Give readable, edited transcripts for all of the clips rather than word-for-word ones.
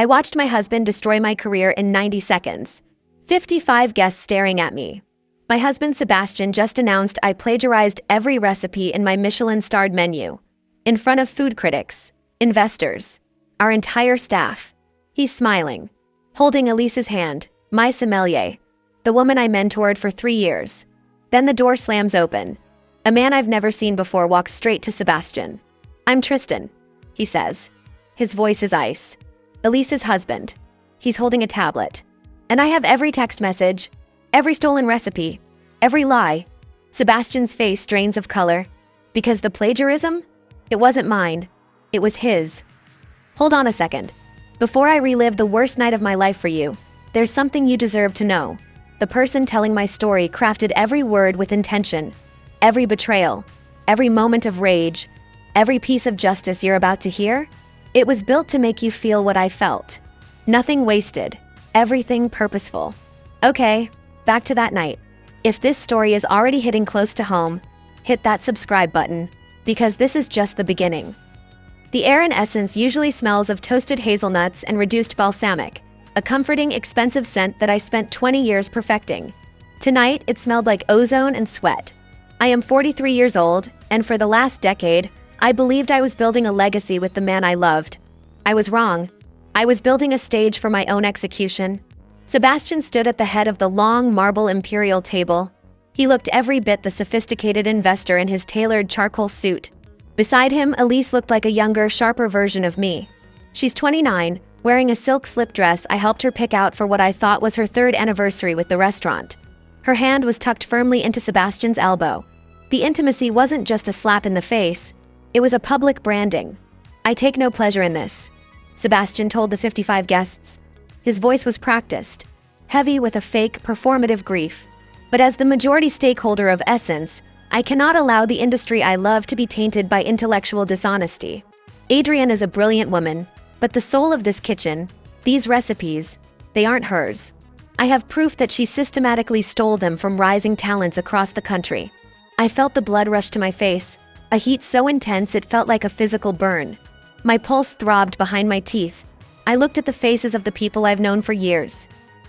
I watched my husband destroy my career in 90 seconds. 55 guests staring at me. My husband Sebastian just announced I plagiarized every recipe in my Michelin-starred menu. In front of food critics, investors, our entire staff. He's smiling, holding Elise's hand, my sommelier, the woman I mentored for 3 years. Then the door slams open. A man I've never seen before walks straight to Sebastian. "I'm Tristan," he says. His voice is ice. Elise's husband. He's holding a tablet. "And I have every text message, every stolen recipe, every lie." Sebastian's face drains of color. Because the plagiarism? It wasn't mine. It was his. "Hold on a second. Before I relive the worst night of my life for you, there's something you deserve to know." The person telling my story crafted every word with intention. Every betrayal, every moment of rage, every piece of justice you're about to hear, it was built to make you feel what I felt. Nothing wasted, everything purposeful. Okay, back to that night. If this story is already hitting close to home, hit that subscribe button, because this is just the beginning. The air in Essence usually smells of toasted hazelnuts and reduced balsamic, a comforting, expensive scent that I spent 20 years perfecting. Tonight, it smelled like ozone and sweat. I am 43 years old, and for the last decade, I believed I was building a legacy with the man I loved. I was wrong. I was building a stage for my own execution. Sebastian stood at the head of the long marble imperial table. He looked every bit the sophisticated investor in his tailored charcoal suit. Beside him, Elise looked like a younger, sharper version of me. She's 29, wearing a silk slip dress I helped her pick out for what I thought was her 3rd anniversary with the restaurant. Her hand was tucked firmly into Sebastian's elbow. The intimacy wasn't just a slap in the face. It was a public branding. "I take no pleasure in this," Sebastian told the 55 guests. His voice was practiced, heavy with a fake, performative grief. "But as the majority stakeholder of Essence, I cannot allow the industry I love to be tainted by intellectual dishonesty. Adrienne is a brilliant woman, but the soul of this kitchen, these recipes, they aren't hers. I have proof that she systematically stole them from rising talents across the country." I felt the blood rush to my face, a heat so intense it felt like a physical burn. My pulse throbbed behind my teeth. I looked at the faces of the people I've known for years.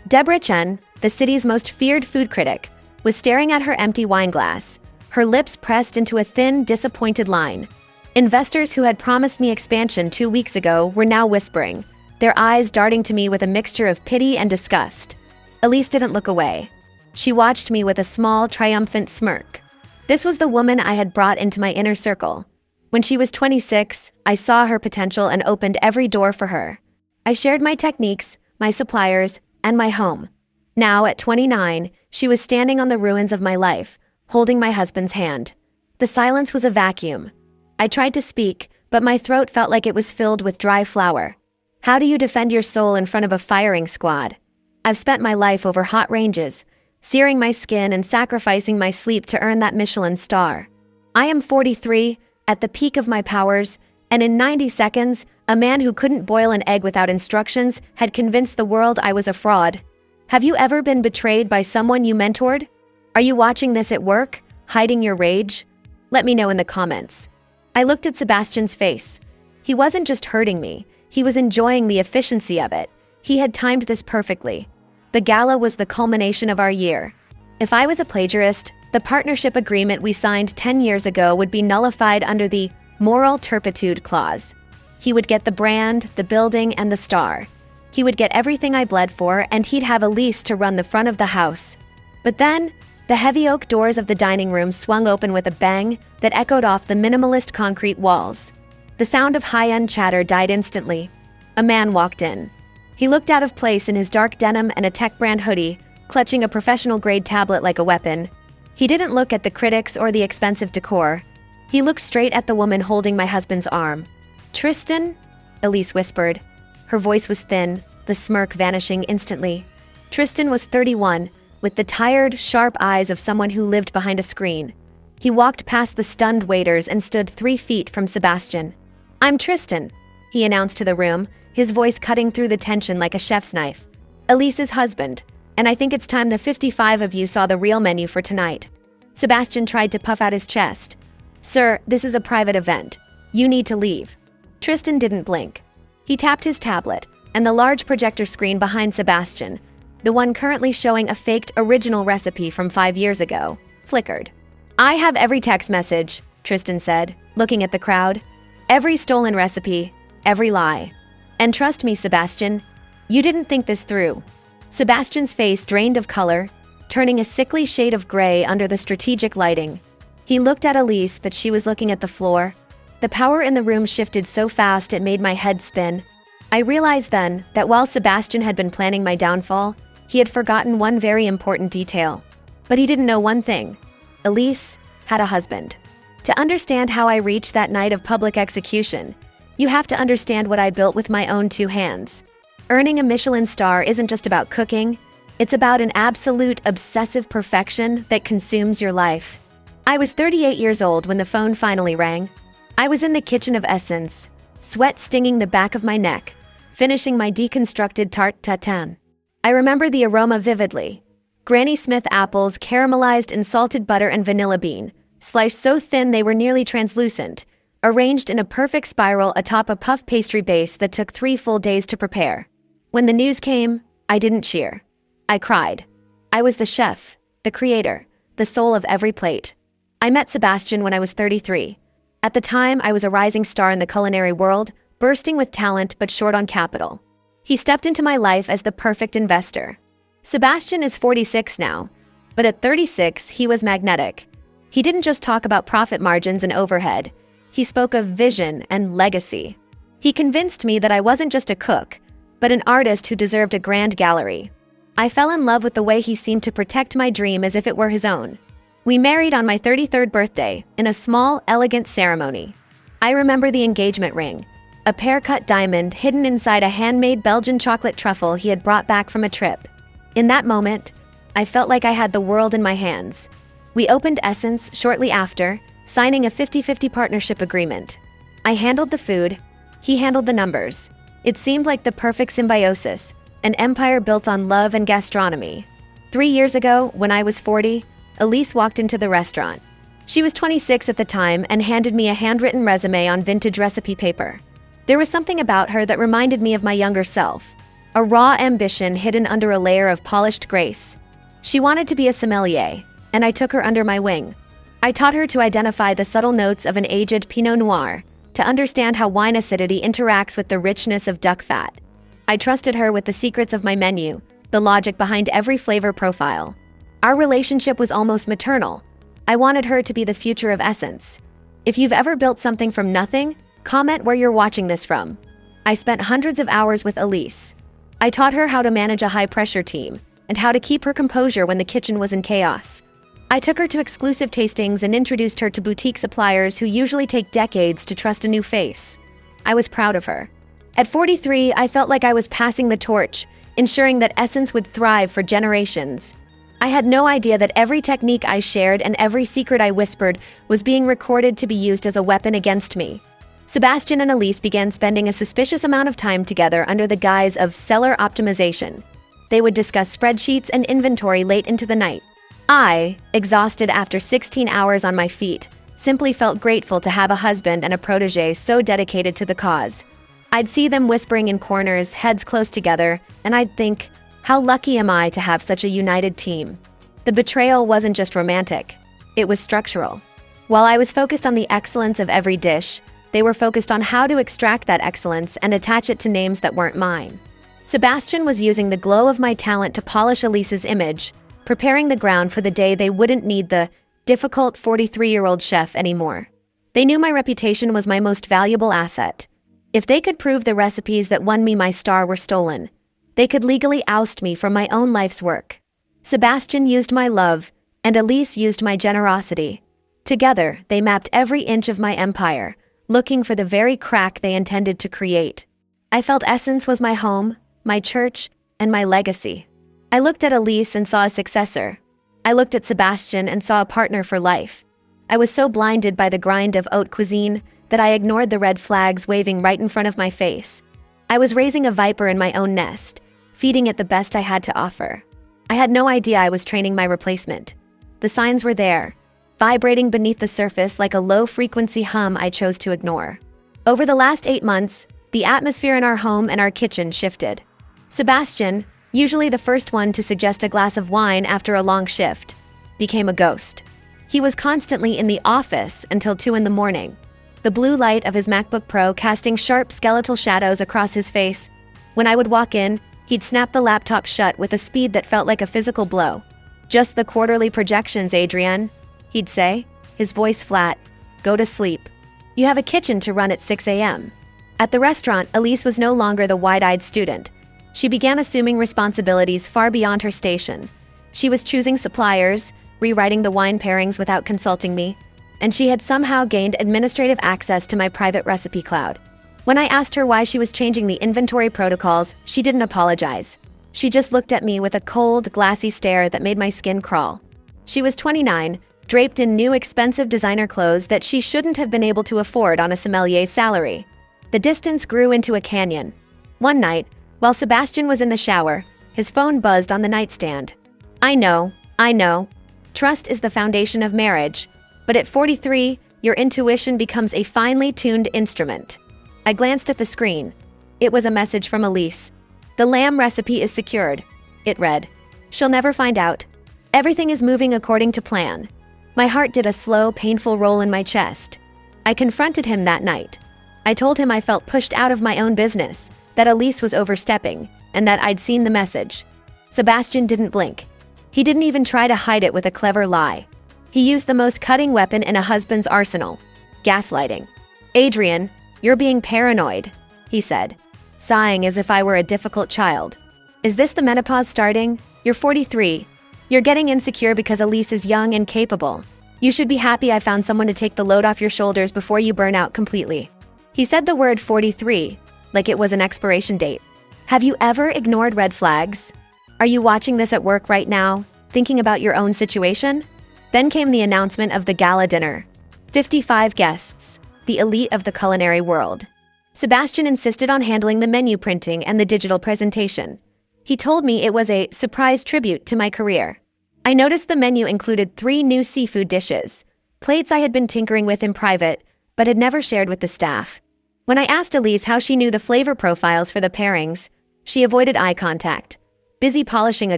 Deborah Chen, the city's most feared food critic, was staring at her empty wine glass, her lips pressed into a thin, disappointed line. Investors who had promised me expansion 2 weeks ago were now whispering, their eyes darting to me with a mixture of pity and disgust. Elise didn't look away. She watched me with a small, triumphant smirk. This was the woman I had brought into my inner circle. When she was 26, I saw her potential and opened every door for her. I shared my techniques, my suppliers, and my home. Now, at 29, she was standing on the ruins of my life, holding my husband's hand. The silence was a vacuum. I tried to speak, but my throat felt like it was filled with dry flour. How do you defend your soul in front of a firing squad? I've spent my life over hot ranges, searing my skin and sacrificing my sleep to earn that Michelin star. I am 43, at the peak of my powers, and in 90 seconds, a man who couldn't boil an egg without instructions had convinced the world I was a fraud. Have you ever been betrayed by someone you mentored? Are you watching this at work, hiding your rage? Let me know in the comments. I looked at Sebastian's face. He wasn't just hurting me, he was enjoying the efficiency of it. He had timed this perfectly. The gala was the culmination of our year. If I was a plagiarist, the partnership agreement we signed 10 years ago would be nullified under the moral turpitude clause. He would get the brand, the building, and the star. He would get everything I bled for, and he'd have Elise to run the front of the house. But then, the heavy oak doors of the dining room swung open with a bang that echoed off the minimalist concrete walls. The sound of high-end chatter died instantly. A man walked in. He looked out of place in his dark denim and a tech brand hoodie, clutching a professional-grade tablet like a weapon. He didn't look at the critics or the expensive decor. He looked straight at the woman holding my husband's arm. "Tristan?" Elise whispered. Her voice was thin, the smirk vanishing instantly. Tristan was 31, with the tired, sharp eyes of someone who lived behind a screen. He walked past the stunned waiters and stood 3 feet from Sebastian. "I'm Tristan," he announced to the room, his voice cutting through the tension like a chef's knife. "Elise's husband, and I think it's time the 55 of you saw the real menu for tonight." Sebastian tried to puff out his chest. "Sir, this is a private event. You need to leave." Tristan didn't blink. He tapped his tablet, and the large projector screen behind Sebastian, the one currently showing a faked original recipe from 5 years ago, flickered. "I have every text message," Tristan said, looking at the crowd. "Every stolen recipe, every lie. And trust me, Sebastian, you didn't think this through." Sebastian's face drained of color, turning a sickly shade of gray under the strategic lighting. He looked at Elise, but she was looking at the floor. The power in the room shifted so fast it made my head spin. I realized then that while Sebastian had been planning my downfall, he had forgotten one very important detail. But he didn't know one thing. Elise had a husband. To understand how I reached that night of public execution, you have to understand what I built with my own 2 hands. Earning a Michelin star isn't just about cooking, it's about an absolute obsessive perfection that consumes your life. I was 38 years old when the phone finally rang. I was in the kitchen of Essence, sweat stinging the back of my neck, finishing my deconstructed tarte tatin. I remember the aroma vividly. Granny Smith apples caramelized in salted butter and vanilla bean, sliced so thin they were nearly translucent, arranged in a perfect spiral atop a puff pastry base that took 3 full days to prepare. When the news came, I didn't cheer. I cried. I was the chef, the creator, the soul of every plate. I met Sebastian when I was 33. At the time, I was a rising star in the culinary world, bursting with talent but short on capital. He stepped into my life as the perfect investor. Sebastian is 46 now, but at 36, he was magnetic. He didn't just talk about profit margins and overhead. He spoke of vision and legacy. He convinced me that I wasn't just a cook, but an artist who deserved a grand gallery. I fell in love with the way he seemed to protect my dream as if it were his own. We married on my 33rd birthday in a small, elegant ceremony. I remember the engagement ring, a pear-cut diamond hidden inside a handmade Belgian chocolate truffle he had brought back from a trip. In that moment, I felt like I had the world in my hands. We opened Essence shortly after, signing a 50-50 partnership agreement. I handled the food, he handled the numbers. It seemed like the perfect symbiosis, an empire built on love and gastronomy. 3 years ago, when I was 40, Elise walked into the restaurant. She was 26 at the time and handed me a handwritten resume on vintage recipe paper. There was something about her that reminded me of my younger self, a raw ambition hidden under a layer of polished grace. She wanted to be a sommelier, and I took her under my wing. I taught her to identify the subtle notes of an aged Pinot Noir, to understand how wine acidity interacts with the richness of duck fat. I trusted her with the secrets of my menu, the logic behind every flavor profile. Our relationship was almost maternal. I wanted her to be the future of Essence. If you've ever built something from nothing, comment where you're watching this from. I spent hundreds of hours with Elise. I taught her how to manage a high-pressure team and how to keep her composure when the kitchen was in chaos. I took her to exclusive tastings and introduced her to boutique suppliers who usually take decades to trust a new face. I was proud of her. At 43, I felt like I was passing the torch, ensuring that Essence would thrive for generations. I had no idea that every technique I shared and every secret I whispered was being recorded to be used as a weapon against me. Sebastian and Elise began spending a suspicious amount of time together under the guise of cellar optimization. They would discuss spreadsheets and inventory late into the night. I, exhausted after 16 hours on my feet, simply felt grateful to have a husband and a protege so dedicated to the cause. I'd see them whispering in corners, heads close together, and I'd think, how lucky am I to have such a united team? The betrayal wasn't just romantic, it was structural. While I was focused on the excellence of every dish, they were focused on how to extract that excellence and attach it to names that weren't mine. Sebastian was using the glow of my talent to polish Elise's image, preparing the ground for the day they wouldn't need the difficult 43-year-old chef anymore. They knew my reputation was my most valuable asset. If they could prove the recipes that won me my star were stolen, they could legally oust me from my own life's work. Sebastian used my love, and Elise used my generosity. Together, they mapped every inch of my empire, looking for the very crack they intended to create. I felt Essence was my home, my church, and my legacy. I looked at Elise and saw a successor. I looked at Sebastian and saw a partner for life. I was so blinded by the grind of haute cuisine that I ignored the red flags waving right in front of my face. I was raising a viper in my own nest, feeding it the best I had to offer. I had no idea I was training my replacement. The signs were there, vibrating beneath the surface like a low-frequency hum I chose to ignore. Over the last 8 months, The atmosphere in our home and our kitchen shifted. Sebastian, usually the first one to suggest a glass of wine after a long shift, became a ghost. He was constantly in the office until 2 in the morning, the blue light of his MacBook Pro casting sharp skeletal shadows across his face. When I would walk in, he'd snap the laptop shut with a speed that felt like a physical blow. "Just the quarterly projections, Adrienne," he'd say, his voice flat. "Go to sleep. You have a kitchen to run at 6 a.m. At the restaurant, Elise was no longer the wide-eyed student. She began assuming responsibilities far beyond her station. She was choosing suppliers, rewriting the wine pairings without consulting me, and she had somehow gained administrative access to my private recipe cloud. When I asked her why she was changing the inventory protocols, she didn't apologize. She just looked at me with a cold, glassy stare that made my skin crawl. She was 29, draped in new expensive designer clothes that she shouldn't have been able to afford on a sommelier's salary. The distance grew into a canyon. One night, while Sebastian was in the shower, his phone buzzed on the nightstand. I know. Trust is the foundation of marriage, but at 43, your intuition becomes a finely tuned instrument. I glanced at the screen. It was a message from Elise. "The lamb recipe is secured," it read. "She'll never find out. Everything is moving according to plan." My heart did a slow, painful roll in my chest. I confronted him that night. I told him I felt pushed out of my own business, that Elise was overstepping, and that I'd seen the message. Sebastian didn't blink. He didn't even try to hide it with a clever lie. He used the most cutting weapon in a husband's arsenal: gaslighting. "Adrienne, you're being paranoid," he said, sighing as if I were a difficult child. "Is this the menopause starting? You're 43. You're getting insecure because Elise is young and capable. You should be happy I found someone to take the load off your shoulders before you burn out completely." He said the word 43, like it was an expiration date. Have you ever ignored red flags? Are you watching this at work right now, thinking about your own situation? Then came the announcement of the gala dinner. 55 guests, the elite of the culinary world. Sebastian insisted on handling the menu printing and the digital presentation. He told me it was a surprise tribute to my career. I noticed the menu included 3 new seafood dishes, plates I had been tinkering with in private, but had never shared with the staff. When I asked Elise how she knew the flavor profiles for the pairings, she avoided eye contact, busy polishing a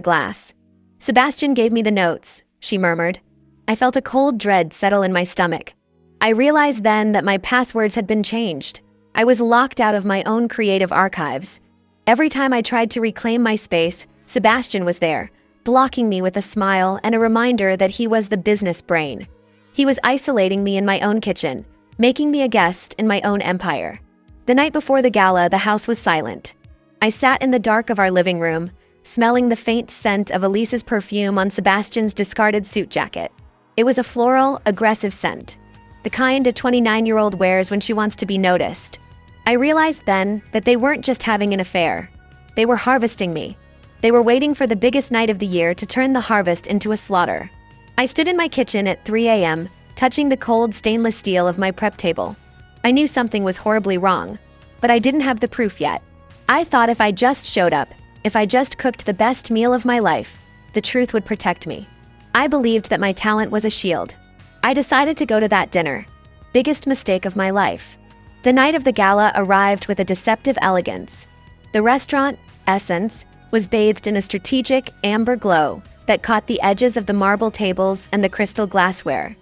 glass. "Sebastian gave me the notes," she murmured. I felt a cold dread settle in my stomach. I realized then that my passwords had been changed. I was locked out of my own creative archives. Every time I tried to reclaim my space, Sebastian was there, blocking me with a smile and a reminder that he was the business brain. He was isolating me in my own kitchen, making me a guest in my own empire. The night before the gala, the house was silent. I sat in the dark of our living room, smelling the faint scent of Elise's perfume on Sebastian's discarded suit jacket. It was a floral, aggressive scent, the kind a 29-year-old wears when she wants to be noticed. I realized then that they weren't just having an affair. They were harvesting me. They were waiting for the biggest night of the year to turn the harvest into a slaughter. I stood in my kitchen at 3 a.m., touching the cold stainless steel of my prep table. I knew something was horribly wrong, but I didn't have the proof yet. I thought if I just showed up, if I just cooked the best meal of my life, the truth would protect me. I believed that my talent was a shield. I decided to go to that dinner. Biggest mistake of my life. The night of the gala arrived with a deceptive elegance. The restaurant, Essence, was bathed in a strategic amber glow that caught the edges of the marble tables and the crystal glassware.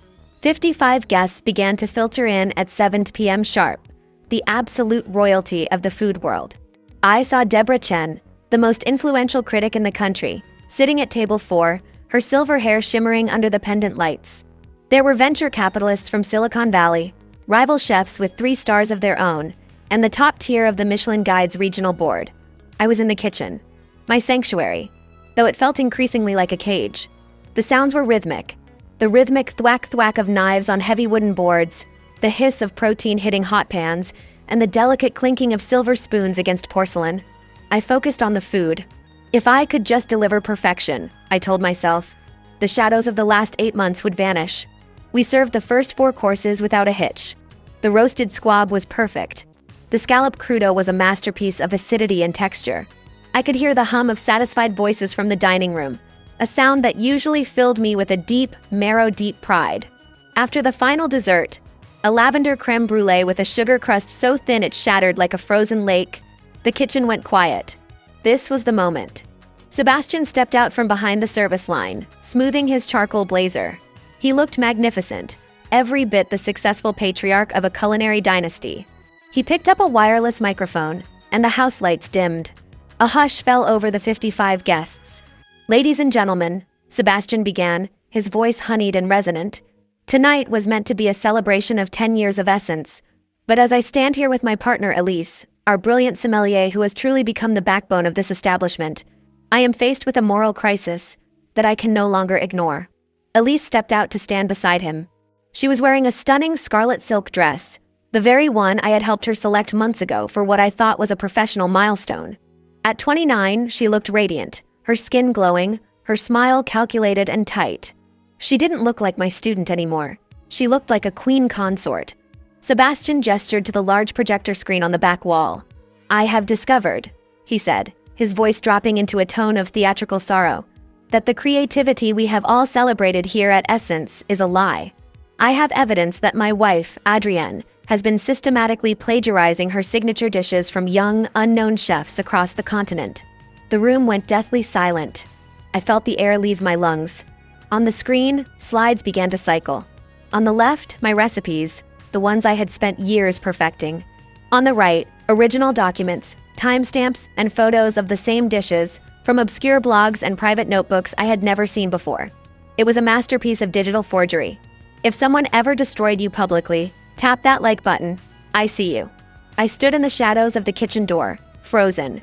55 guests began to filter in at 7 p.m. sharp, the absolute royalty of the food world. I saw Deborah Chen, the most influential critic in the country, sitting at table 4, her silver hair shimmering under the pendant lights. There were venture capitalists from Silicon Valley, rival chefs with 3 stars of their own, and the top tier of the Michelin Guide's regional board. I was in the kitchen, my sanctuary, though it felt increasingly like a cage. The sounds were rhythmic. The rhythmic thwack-thwack of knives on heavy wooden boards, the hiss of protein hitting hot pans, and the delicate clinking of silver spoons against porcelain. I focused on the food. If I could just deliver perfection, I told myself, the shadows of the last 8 months would vanish. We served the first 4 courses without a hitch. The roasted squab was perfect. The scallop crudo was a masterpiece of acidity and texture. I could hear the hum of satisfied voices from the dining room, a sound that usually filled me with a deep, marrow-deep pride. After the final dessert, A lavender creme brulee with a sugar crust so thin it shattered like a frozen lake. The kitchen went quiet. This was the moment. Sebastian stepped out from behind the service line, smoothing his charcoal blazer. He looked magnificent, every bit the successful patriarch of a culinary dynasty. He picked up a wireless microphone, and the house lights dimmed. A hush fell over the 55 guests. "Ladies and gentlemen," Sebastian began, his voice honeyed and resonant. "Tonight was meant to be a celebration of 10 years of Essence. But as I stand here with my partner Elise, our brilliant sommelier who has truly become the backbone of this establishment, I am faced with a moral crisis that I can no longer ignore." Elise stepped out to stand beside him. She was wearing a stunning scarlet silk dress, the very one I had helped her select months ago for what I thought was a professional milestone. At 29, she looked radiant, her skin glowing, her smile calculated and tight. She didn't look like my student anymore. She looked like a queen consort. Sebastian gestured to the large projector screen on the back wall. "I have discovered," he said, his voice dropping into a tone of theatrical sorrow, "that the creativity we have all celebrated here at Essence is a lie. I have evidence that my wife, Adrienne, has been systematically plagiarizing her signature dishes from young, unknown chefs across the continent." The room went deathly silent. I felt the air leave my lungs. On the screen, slides began to cycle. On the left, my recipes, the ones I had spent years perfecting. On the right, original documents, timestamps, and photos of the same dishes from obscure blogs and private notebooks I had never seen before. It was a masterpiece of digital forgery. If someone ever destroyed you publicly, tap that like button. I see you. I stood in the shadows of the kitchen door, frozen.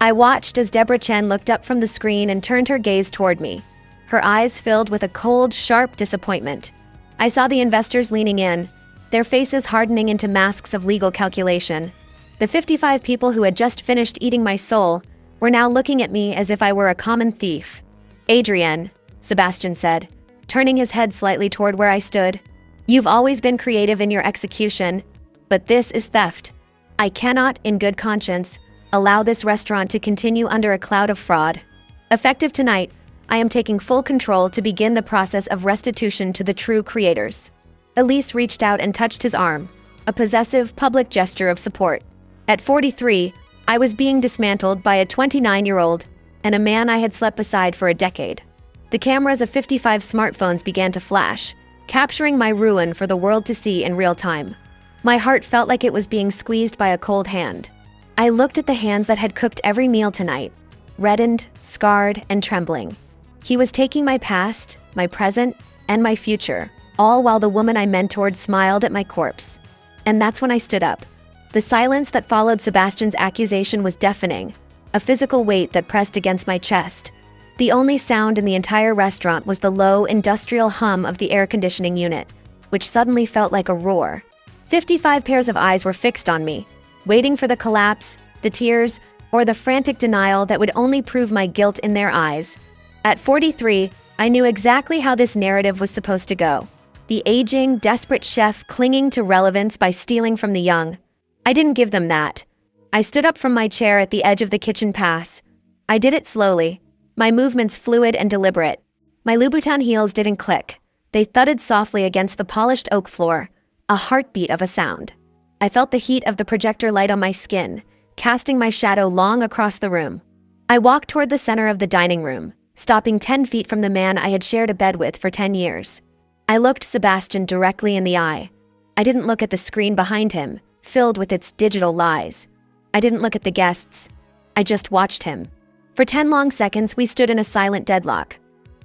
I watched as Deborah Chen looked up from the screen and turned her gaze toward me. Her eyes filled with a cold, sharp disappointment. I saw the investors leaning in, their faces hardening into masks of legal calculation. The 55 people who had just finished eating my soul were now looking at me as if I were a common thief. "Adrienne," Sebastian said, turning his head slightly toward where I stood, "you've always been creative in your execution, but this is theft. I cannot, in good conscience, allow this restaurant to continue under a cloud of fraud. Effective tonight, I am taking full control to begin the process of restitution to the true creators." Elise reached out and touched his arm, a possessive public gesture of support. At 43, I was being dismantled by a 29-year-old and a man I had slept beside for a decade. The cameras of 55 smartphones began to flash, capturing my ruin for the world to see in real time. My heart felt like it was being squeezed by a cold hand. I looked at the hands that had cooked every meal tonight, reddened, scarred, and trembling. He was taking my past, my present, and my future, all while the woman I mentored smiled at my corpse. And that's when I stood up. The silence that followed Sebastian's accusation was deafening, a physical weight that pressed against my chest. The only sound in the entire restaurant was the low, industrial hum of the air conditioning unit, which suddenly felt like a roar. 55 pairs of eyes were fixed on me, waiting for the collapse, the tears, or the frantic denial that would only prove my guilt in their eyes. At 43, I knew exactly how this narrative was supposed to go. The aging, desperate chef clinging to relevance by stealing from the young. I didn't give them that. I stood up from my chair at the edge of the kitchen pass. I did it slowly, my movements fluid and deliberate. My Louboutin heels didn't click. They thudded softly against the polished oak floor, a heartbeat of a sound. I felt the heat of the projector light on my skin, casting my shadow long across the room. I walked toward the center of the dining room, stopping 10 feet from the man I had shared a bed with for 10 years. I looked Sebastian directly in the eye. I didn't look at the screen behind him, filled with its digital lies. I didn't look at the guests. I just watched him. For 10 long seconds, we stood in a silent deadlock.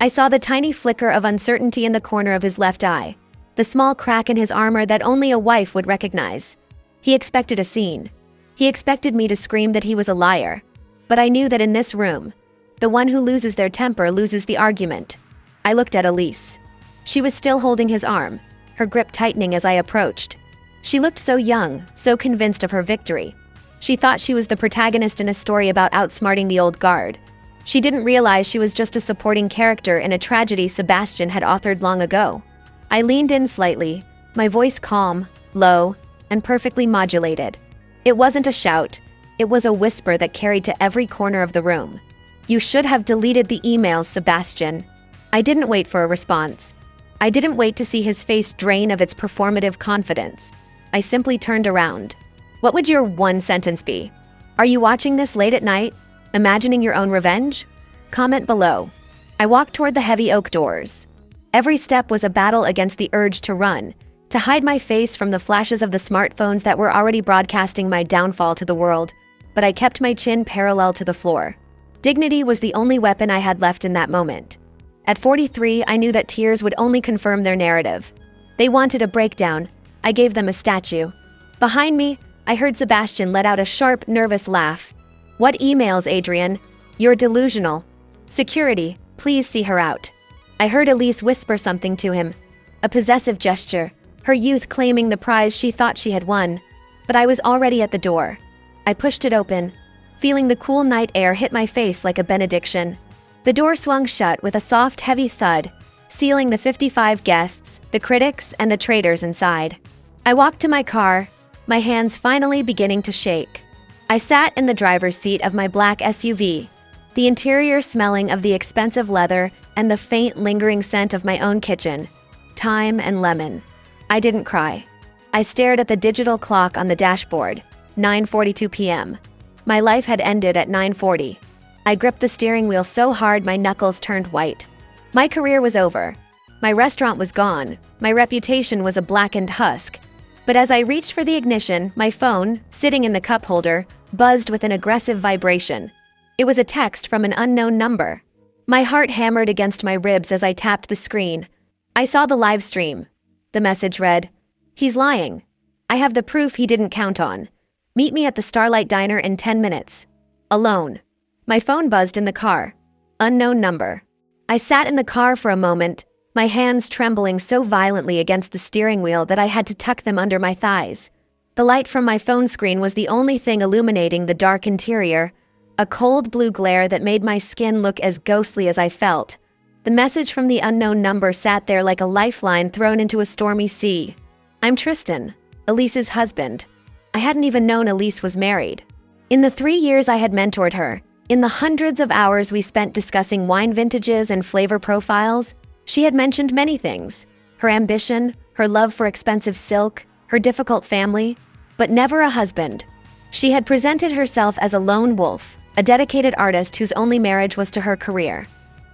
I saw the tiny flicker of uncertainty in the corner of his left eye, the small crack in his armor that only a wife would recognize. He expected a scene. He expected me to scream that he was a liar. But I knew that in this room, the one who loses their temper loses the argument. I looked at Elise. She was still holding his arm, her grip tightening as I approached. She looked so young, so convinced of her victory. She thought she was the protagonist in a story about outsmarting the old guard. She didn't realize she was just a supporting character in a tragedy Sebastian had authored long ago. I leaned in slightly, my voice calm, low, and perfectly modulated. It wasn't a shout. It was a whisper that carried to every corner of the room. "You should have deleted the emails, Sebastian." I didn't wait for a response. I didn't wait to see his face drain of its performative confidence. I simply turned around. What would your one sentence be? Are you watching this late at night? Imagining your own revenge? Comment below. I walked toward the heavy oak doors. Every step was a battle against the urge to run, to hide my face from the flashes of the smartphones that were already broadcasting my downfall to the world, but I kept my chin parallel to the floor. Dignity was the only weapon I had left in that moment. At 43, I knew that tears would only confirm their narrative. They wanted a breakdown. I gave them a statue. Behind me, I heard Sebastian let out a sharp, nervous laugh. What emails, Adrienne? You're delusional. Security, please see her out. I heard Elise whisper something to him. A possessive gesture, her youth claiming the prize she thought she had won. But I was already at the door. I pushed it open, feeling the cool night air hit my face like a benediction. The door swung shut with a soft, heavy thud, sealing the 55 guests, the critics, and the traitors inside. I walked to my car, my hands finally beginning to shake. I sat in the driver's seat of my black SUV, the interior smelling of the expensive leather and the faint, lingering scent of my own kitchen, thyme and lemon. I didn't cry. I stared at the digital clock on the dashboard, 9:42 p.m. My life had ended at 9:40. I gripped the steering wheel so hard my knuckles turned white. My career was over. My restaurant was gone. My reputation was a blackened husk. But as I reached for the ignition, my phone, sitting in the cup holder, buzzed with an aggressive vibration. It was a text from an unknown number. My heart hammered against my ribs as I tapped the screen. I saw the live stream. The message read, "He's lying. I have the proof he didn't count on. Meet me at the Starlight Diner in 10 minutes. Alone." My phone buzzed in the car. Unknown number. I sat in the car for a moment, my hands trembling so violently against the steering wheel that I had to tuck them under my thighs. The light from my phone screen was the only thing illuminating the dark interior, a cold blue glare that made my skin look as ghostly as I felt. The message from the unknown number sat there like a lifeline thrown into a stormy sea. I'm Tristan, Elise's husband. I hadn't even known Elise was married. In the 3 years I had mentored her, in the hundreds of hours we spent discussing wine vintages and flavor profiles, she had mentioned many things. Her ambition, her love for expensive silk, her difficult family, but never a husband. She had presented herself as a lone wolf, a dedicated artist whose only marriage was to her career.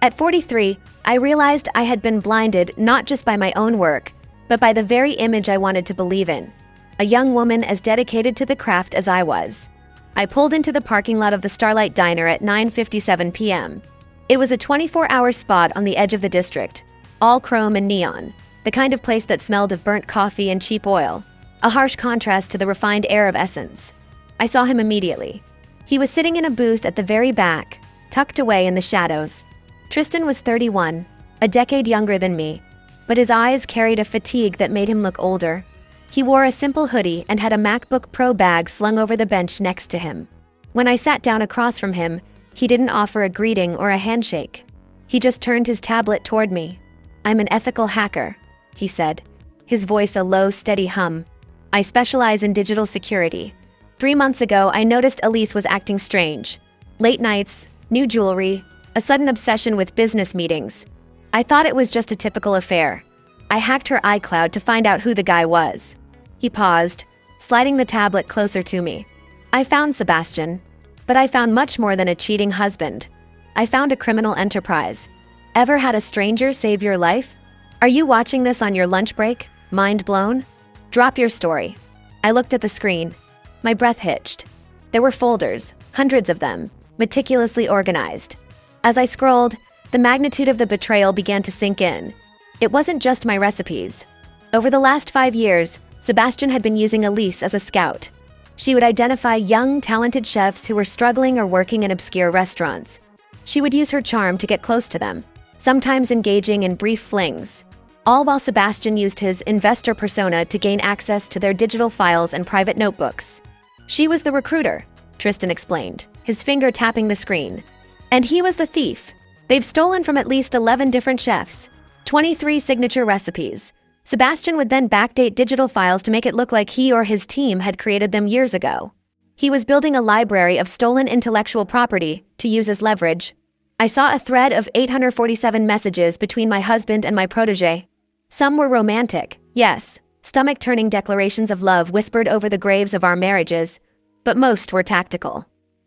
At 43, I realized I had been blinded not just by my own work, but by the very image I wanted to believe in. A young woman as dedicated to the craft as I was. I pulled into the parking lot of the Starlight Diner at 9:57 p.m. It was a 24-hour spot on the edge of the district, all chrome and neon, the kind of place that smelled of burnt coffee and cheap oil, a harsh contrast to the refined air of Essence. I saw him immediately. He was sitting in a booth at the very back, tucked away in the shadows. Tristan was 31, a decade younger than me, but his eyes carried a fatigue that made him look older. He wore a simple hoodie and had a MacBook Pro bag slung over the bench next to him. When I sat down across from him, he didn't offer a greeting or a handshake. He just turned his tablet toward me. I'm an ethical hacker, he said, his voice a low, steady hum. I specialize in digital security. 3 months ago, I noticed Elise was acting strange. Late nights, new jewelry, a sudden obsession with business meetings. I thought it was just a typical affair. I hacked her iCloud to find out who the guy was. He paused, sliding the tablet closer to me. I found Sebastian, but I found much more than a cheating husband. I found a criminal enterprise. Ever had a stranger save your life? Are you watching this on your lunch break? Mind blown? Drop your story. I looked at the screen. My breath hitched. There were folders, hundreds of them, meticulously organized. As I scrolled, the magnitude of the betrayal began to sink in. It wasn't just my recipes. Over the last 5 years, Sebastian had been using Elise as a scout. She would identify young, talented chefs who were struggling or working in obscure restaurants. She would use her charm to get close to them, sometimes engaging in brief flings, all while Sebastian used his investor persona to gain access to their digital files and private notebooks. She was the recruiter, Tristan explained, his finger tapping the screen. And he was the thief. They've stolen from at least 11 different chefs, 23 signature recipes. Sebastian would then backdate digital files to make it look like he or his team had created them years ago. He was building a library of stolen intellectual property to use as leverage. I saw a thread of 847 messages between my husband and my protege. Some were romantic, yes, stomach-turning declarations of love whispered over the graves of our marriages, but most were tactical.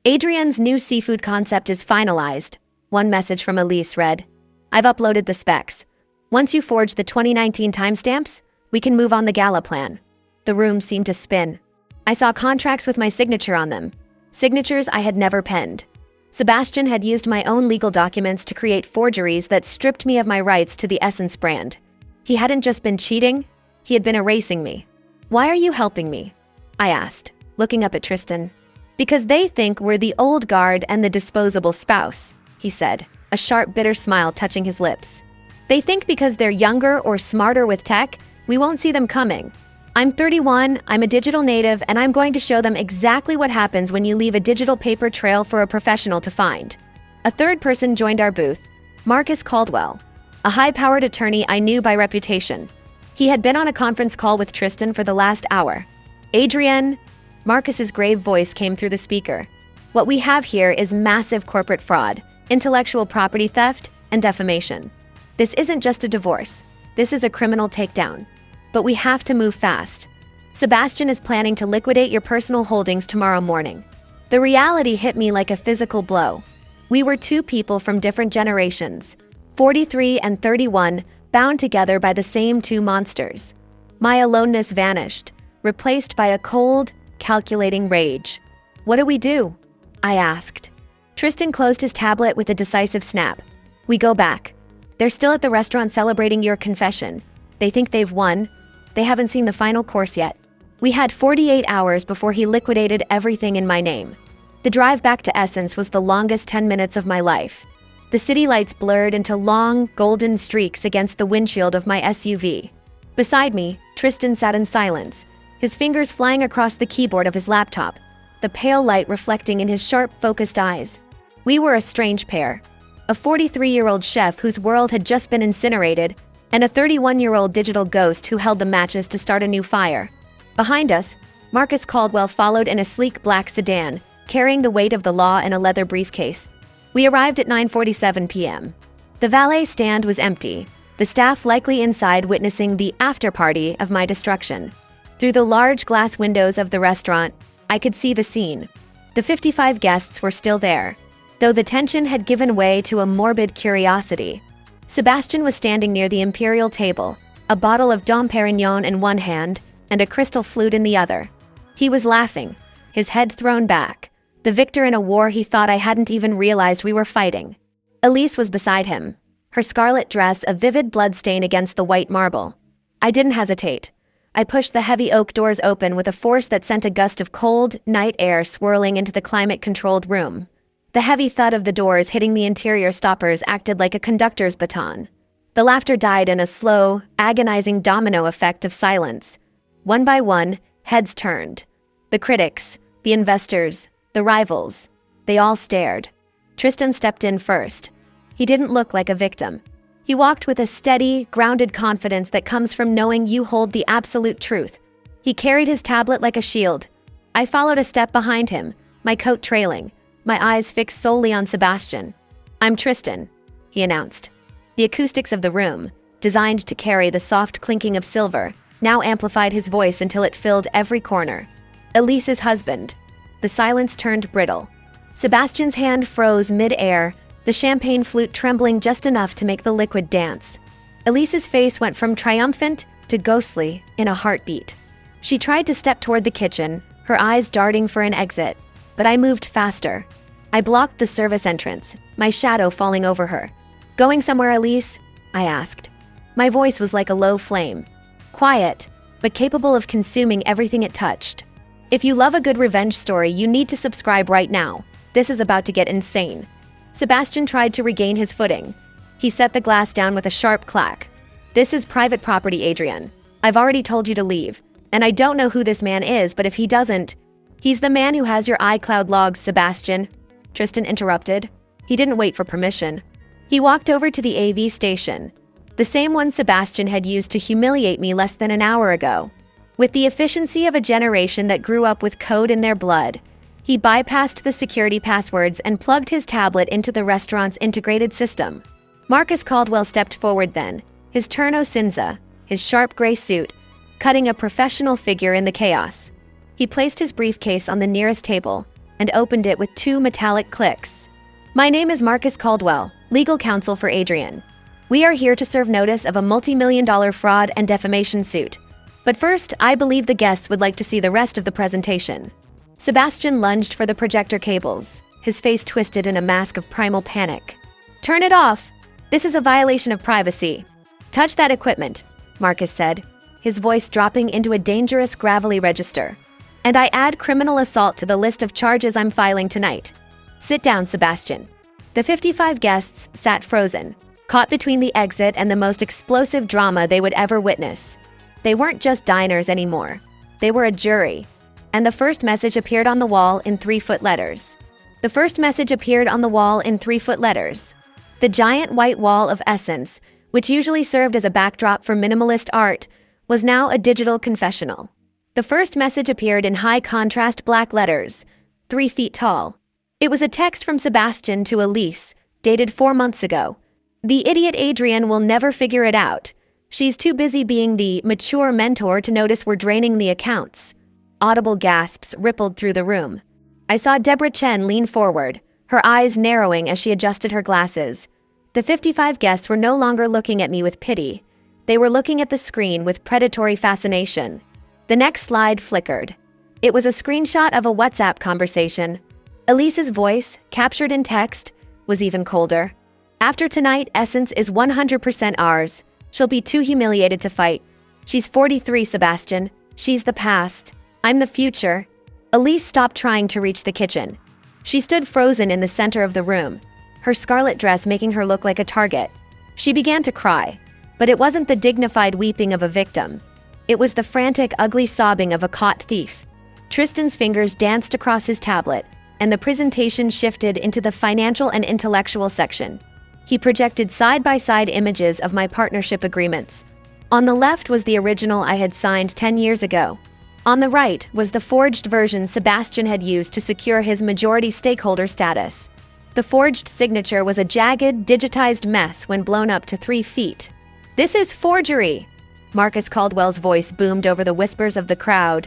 Adrienne's new seafood concept is finalized, one message from Elise read. I've uploaded the specs. Once you forge the 2019 timestamps, we can move on the gala plan. The room seemed to spin. I saw contracts with my signature on them, signatures I had never penned. Sebastian had used my own legal documents to create forgeries that stripped me of my rights to the Essence brand. He hadn't just been cheating, he had been erasing me. Why are you helping me? I asked, looking up at Tristan. Because they think we're the old guard and the disposable spouse, he said, a sharp, bitter smile touching his lips. They think because they're younger or smarter with tech, we won't see them coming. I'm 31, I'm a digital native, and I'm going to show them exactly what happens when you leave a digital paper trail for a professional to find. A third person joined our booth, Marcus Caldwell, a high-powered attorney I knew by reputation. He had been on a conference call with Tristan for the last hour. Adrienne, Marcus's grave voice came through the speaker. What we have here is massive corporate fraud, intellectual property theft, and defamation. This isn't just a divorce. This is a criminal takedown. But we have to move fast. Sebastian is planning to liquidate your personal holdings tomorrow morning. The reality hit me like a physical blow. We were two people from different generations, 43 and 31, bound together by the same two monsters. My aloneness vanished, replaced by a cold, calculating rage. What do we do? I asked. Tristan closed his tablet with a decisive snap. We go back. They're still at the restaurant celebrating your confession. They think they've won. They haven't seen the final course yet. We had 48 hours before he liquidated everything in my name. The drive back to Essence was the longest 10 minutes of my life. The city lights blurred into long, golden streaks against the windshield of my SUV. Beside me, Tristan sat in silence, his fingers flying across the keyboard of his laptop, the pale light reflecting in his sharp, focused eyes. We were a strange pair. A 43-year-old chef whose world had just been incinerated, and a 31-year-old digital ghost who held the matches to start a new fire. Behind us, Marcus Caldwell followed in a sleek black sedan, carrying the weight of the law in a leather briefcase. We arrived at 9:47 p.m. The valet stand was empty, the staff likely inside witnessing the after-party of my destruction. Through the large glass windows of the restaurant, I could see the scene. The 55 guests were still there, though the tension had given way to a morbid curiosity. Sebastian was standing near the imperial table, a bottle of Dom Perignon in one hand and a crystal flute in the other. He was laughing, his head thrown back, the victor in a war he thought I hadn't even realized we were fighting. Elise was beside him, her scarlet dress a vivid bloodstain against the white marble. I didn't hesitate. I pushed the heavy oak doors open with a force that sent a gust of cold, night air swirling into the climate-controlled room. The heavy thud of the doors hitting the interior stoppers acted like a conductor's baton. The laughter died in a slow, agonizing domino effect of silence. One by one, heads turned. The critics, the investors, the rivals, they all stared. Tristan stepped in first. He didn't look like a victim. He walked with a steady, grounded confidence that comes from knowing you hold the absolute truth. He carried his tablet like a shield. I followed a step behind him, my coat trailing, my eyes fixed solely on Sebastian. I'm Tristan, he announced. The acoustics of the room, designed to carry the soft clinking of silver, now amplified his voice until it filled every corner. Elise's husband. The silence turned brittle. Sebastian's hand froze mid-air, the champagne flute trembling just enough to make the liquid dance. Elise's face went from triumphant to ghostly in a heartbeat. She tried to step toward the kitchen, her eyes darting for an exit, but I moved faster. I blocked the service entrance, my shadow falling over her. Going somewhere, Elise? I asked. My voice was like a low flame. Quiet, but capable of consuming everything it touched. If you love a good revenge story, you need to subscribe right now. This is about to get insane. Sebastian tried to regain his footing. He set the glass down with a sharp clack. This is private property, Adrienne. I've already told you to leave. And I don't know who this man is, but if he doesn't... He's the man who has your iCloud logs, Sebastian. Tristan interrupted. He didn't wait for permission. He walked over to the AV station, the same one Sebastian had used to humiliate me less than an hour ago. With the efficiency of a generation that grew up with code in their blood, he bypassed the security passwords and plugged his tablet into the restaurant's integrated system. Marcus Caldwell stepped forward then, his turno cinza, his sharp gray suit, cutting a professional figure in the chaos. He placed his briefcase on the nearest table and opened it with 2 metallic clicks. "My name is Marcus Caldwell, legal counsel for Adrienne. We are here to serve notice of a multi-million-dollar fraud and defamation suit. But first, I believe the guests would like to see the rest of the presentation." Sebastian lunged for the projector cables, his face twisted in a mask of primal panic. "Turn it off! This is a violation of privacy." "Touch that equipment," Marcus said, his voice dropping into a dangerous gravelly register. "And I add criminal assault to the list of charges I'm filing tonight." "Sit down, Sebastian." The 55 guests sat frozen, caught between the exit and the most explosive drama they would ever witness. They weren't just diners anymore. They were a jury. And the first message appeared on the wall in 3-foot letters. The first message appeared on the wall in 3-foot letters. The giant white wall of essence, which usually served as a backdrop for minimalist art, was now a digital confessional. The first message appeared in high-contrast black letters, 3 feet tall. It was a text from Sebastian to Elise, dated 4 months ago. "The idiot Adrienne will never figure it out. She's too busy being the mature mentor to notice we're draining the accounts." Audible gasps rippled through the room. I saw Deborah Chen lean forward, her eyes narrowing as she adjusted her glasses. The 55 guests were no longer looking at me with pity. They were looking at the screen with predatory fascination. The next slide flickered. It was a screenshot of a WhatsApp conversation. Elise's voice, captured in text, was even colder. "After tonight, Essence is 100% ours. She'll be too humiliated to fight. She's 43, Sebastian. She's the past. I'm the future." Elise stopped trying to reach the kitchen. She stood frozen in the center of the room, her scarlet dress making her look like a target. She began to cry, but it wasn't the dignified weeping of a victim. It was the frantic, ugly sobbing of a caught thief. Tristan's fingers danced across his tablet, and the presentation shifted into the financial and intellectual section. He projected side-by-side images of my partnership agreements. On the left was the original I had signed 10 years ago. On the right was the forged version Sebastian had used to secure his majority stakeholder status. The forged signature was a jagged, digitized mess when blown up to 3 feet. "This is forgery!" Marcus Caldwell's voice boomed over the whispers of the crowd.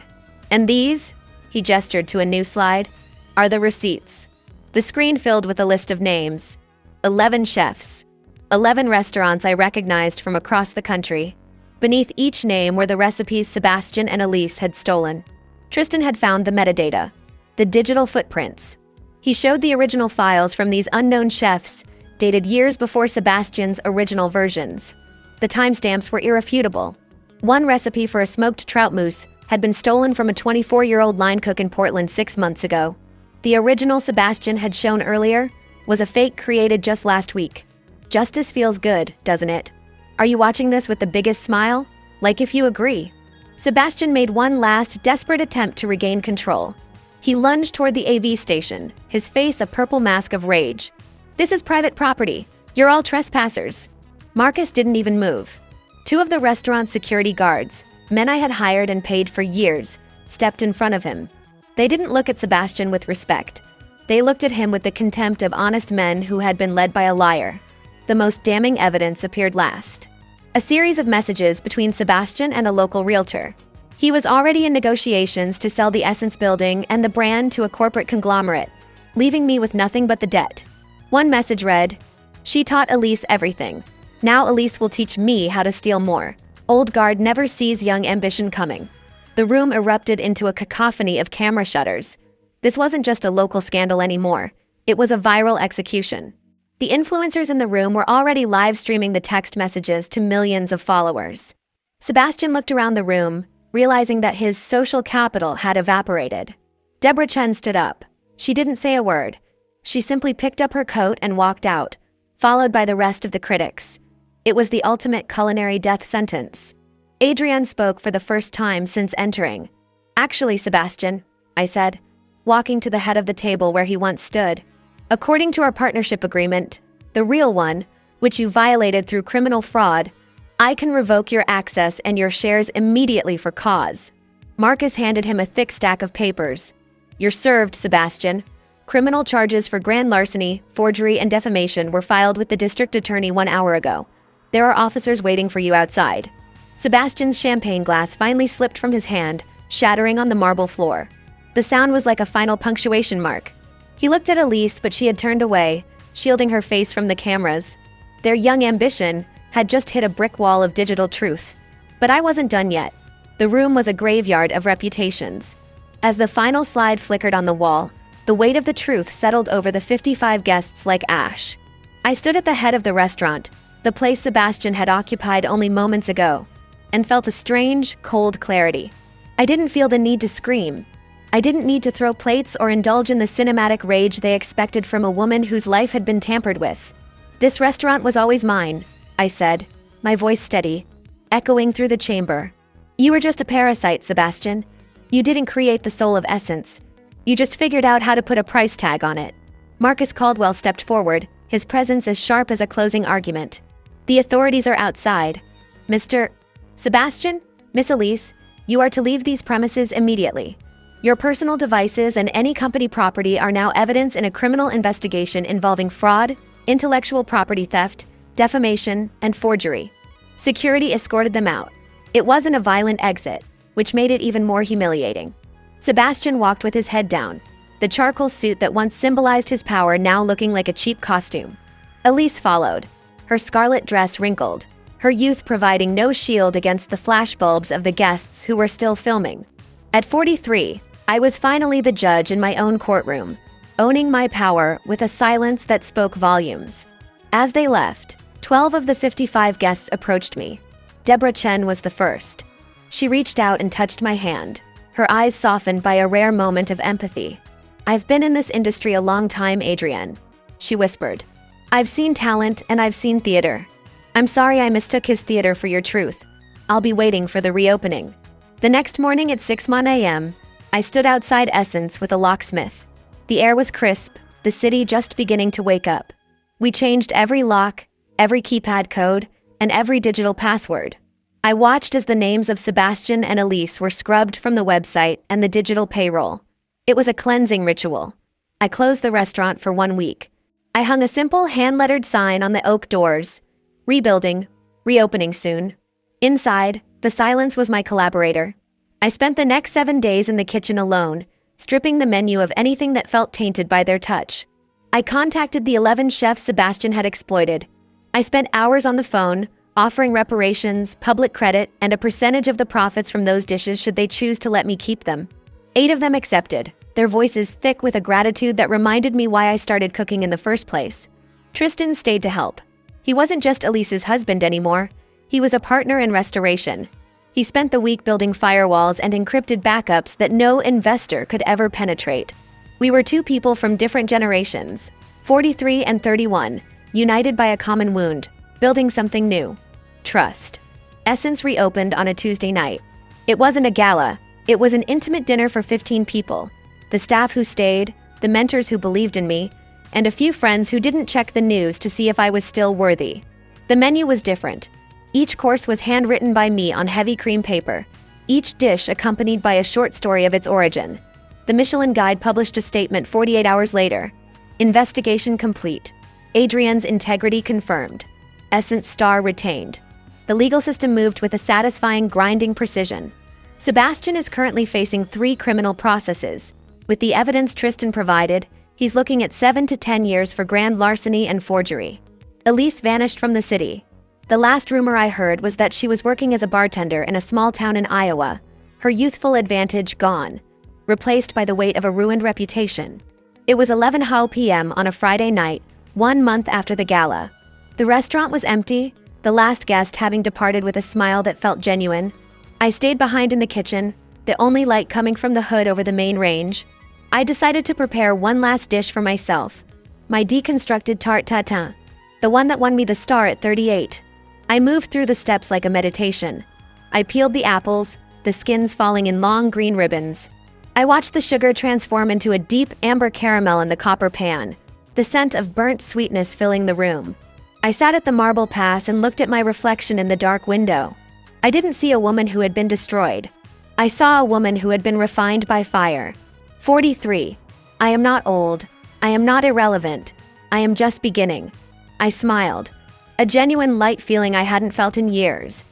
"And these," he gestured to a new slide, "are the receipts." The screen filled with a list of names. 11 chefs. 11 restaurants I recognized from across the country. Beneath each name were the recipes Sebastian and Elise had stolen. Tristan had found the metadata, the digital footprints. He showed the original files from these unknown chefs, dated years before Sebastian's original versions. The timestamps were irrefutable. One recipe for a smoked trout mousse had been stolen from a 24-year-old line cook in Portland 6 months ago. The original Sebastian had shown earlier was a fake created just last week. Justice feels good, doesn't it? Are you watching this with the biggest smile? Like if you agree. Sebastian made one last, desperate attempt to regain control. He lunged toward the AV station, his face a purple mask of rage. "This is private property. You're all trespassers." Marcus didn't even move. 2 of the restaurant's security guards, men I had hired and paid for years, stepped in front of him. They didn't look at Sebastian with respect. They looked at him with the contempt of honest men who had been led by a liar. The most damning evidence appeared last. A series of messages between Sebastian and a local realtor. He was already in negotiations to sell the Essence building and the brand to a corporate conglomerate, leaving me with nothing but the debt. One message read, "She taught Elise everything. Now Elise will teach me how to steal more. Old guard never sees young ambition coming." The room erupted into a cacophony of camera shutters. This wasn't just a local scandal anymore. It was a viral execution. The influencers in the room were already live streaming the text messages to millions of followers. Sebastian looked around the room, realizing that his social capital had evaporated. Deborah Chen stood up. She didn't say a word. She simply picked up her coat and walked out, followed by the rest of the critics. It was the ultimate culinary death sentence. Adrienne spoke for the first time since entering. "Actually, Sebastian," I said, walking to the head of the table where he once stood. "According to our partnership agreement, the real one, which you violated through criminal fraud, I can revoke your access and your shares immediately for cause." Marcus handed him a thick stack of papers. "You're served, Sebastian. Criminal charges for grand larceny, forgery, and defamation were filed with the district attorney 1 hour ago. There are officers waiting for you outside." Sebastian's champagne glass finally slipped from his hand, shattering on the marble floor. The sound was like a final punctuation mark. He looked at Elise, but she had turned away, shielding her face from the cameras. Their young ambition had just hit a brick wall of digital truth. But I wasn't done yet. The room was a graveyard of reputations. As the final slide flickered on the wall, the weight of the truth settled over the 55 guests like ash. I stood at the head of the restaurant, the place Sebastian had occupied only moments ago, and felt a strange, cold clarity. I didn't feel the need to scream. I didn't need to throw plates or indulge in the cinematic rage they expected from a woman whose life had been tampered with. "This restaurant was always mine," I said, my voice steady, echoing through the chamber. "You were just a parasite, Sebastian. You didn't create the soul of essence. You just figured out how to put a price tag on it." Marcus Caldwell stepped forward, his presence as sharp as a closing argument. "The authorities are outside. Mr. Sebastian, Miss Elise, you are to leave these premises immediately. Your personal devices and any company property are now evidence in a criminal investigation involving fraud, intellectual property theft, defamation, and forgery." Security escorted them out. It wasn't a violent exit, which made it even more humiliating. Sebastian walked with his head down, the charcoal suit that once symbolized his power now looking like a cheap costume. Elise followed, her scarlet dress wrinkled, her youth providing no shield against the flashbulbs of the guests who were still filming. At 43, I was finally the judge in my own courtroom, owning my power with a silence that spoke volumes. As they left, 12 of the 55 guests approached me. Deborah Chen was the first. She reached out and touched my hand, her eyes softened by a rare moment of empathy. "I've been in this industry a long time, Adrienne," she whispered. "I've seen talent and I've seen theater. I'm sorry I mistook his theater for your truth. I'll be waiting for the reopening." The next morning at 6 a.m., I stood outside Essence with a locksmith. The air was crisp, the city just beginning to wake up. We changed every lock, every keypad code, and every digital password. I watched as the names of Sebastian and Elise were scrubbed from the website and the digital payroll. It was a cleansing ritual. I closed the restaurant for 1 week. I hung a simple hand-lettered sign on the oak doors: "Rebuilding, reopening soon." Inside, the silence was my collaborator. I spent the next 7 days in the kitchen alone, stripping the menu of anything that felt tainted by their touch. I contacted the 11 chefs Sebastian had exploited. I spent hours on the phone, offering reparations, public credit, and a percentage of the profits from those dishes should they choose to let me keep them. 8 of them accepted, their voices thick with a gratitude that reminded me why I started cooking in the first place. Tristan stayed to help. He wasn't just Elise's husband anymore. He was a partner in restoration. He spent the week building firewalls and encrypted backups that no investor could ever penetrate. We were 2 people from different generations, 43 and 31, united by a common wound, building something new: trust. Essence reopened on a Tuesday night. It wasn't a gala, it was an intimate dinner for 15 people. The staff who stayed, the mentors who believed in me, and a few friends who didn't check the news to see if I was still worthy. The menu was different. Each course was handwritten by me on heavy cream paper, each dish accompanied by a short story of its origin. The Michelin Guide published a statement 48 hours later. "Investigation complete. Adrienne's integrity confirmed. Essence star retained." The legal system moved with a satisfying, grinding precision. Sebastian is currently facing 3 criminal processes. With the evidence Tristan provided, he's looking at 7 to 10 years for grand larceny and forgery. Elise vanished from the city. The last rumor I heard was that she was working as a bartender in a small town in Iowa, her youthful advantage gone, replaced by the weight of a ruined reputation. It was 11 p.m. on a Friday night, 1 month after the gala. The restaurant was empty, the last guest having departed with a smile that felt genuine. I stayed behind in the kitchen, the only light coming from the hood over the main range. I decided to prepare one last dish for myself, my deconstructed tarte tatin, the one that won me the star at 38. I moved through the steps like a meditation. I peeled the apples, the skins falling in long green ribbons. I watched the sugar transform into a deep amber caramel in the copper pan, the scent of burnt sweetness filling the room. I sat at the marble pass and looked at my reflection in the dark window. I didn't see a woman who had been destroyed. I saw a woman who had been refined by fire. 43. I am not old. I am not irrelevant. I am just beginning. I smiled. A genuine light feeling I hadn't felt in years.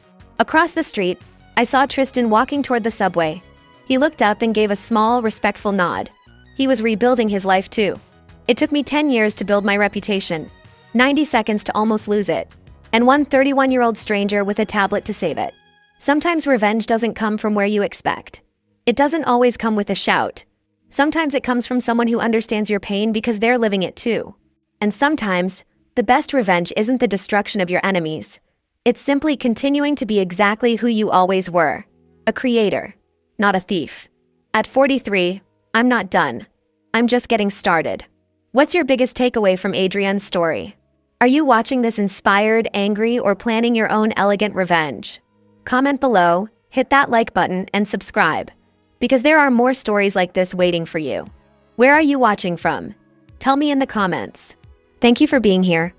Across the street, I saw Tristan walking toward the subway. He looked up and gave a small, respectful nod. He was rebuilding his life too. It took me 10 years to build my reputation, 90 seconds to almost lose it, and one 31-year-old stranger with a tablet to save it. Sometimes revenge doesn't come from where you expect. It doesn't always come with a shout. Sometimes it comes from someone who understands your pain because they're living it too. And sometimes, the best revenge isn't the destruction of your enemies. It's simply continuing to be exactly who you always were. A creator, not a thief. At 43, I'm not done. I'm just getting started. What's your biggest takeaway from Adrienne's story? Are you watching this inspired, angry, or planning your own elegant revenge? Comment below, hit that like button, and subscribe, because there are more stories like this waiting for you. Where are you watching from? Tell me in the comments. Thank you for being here.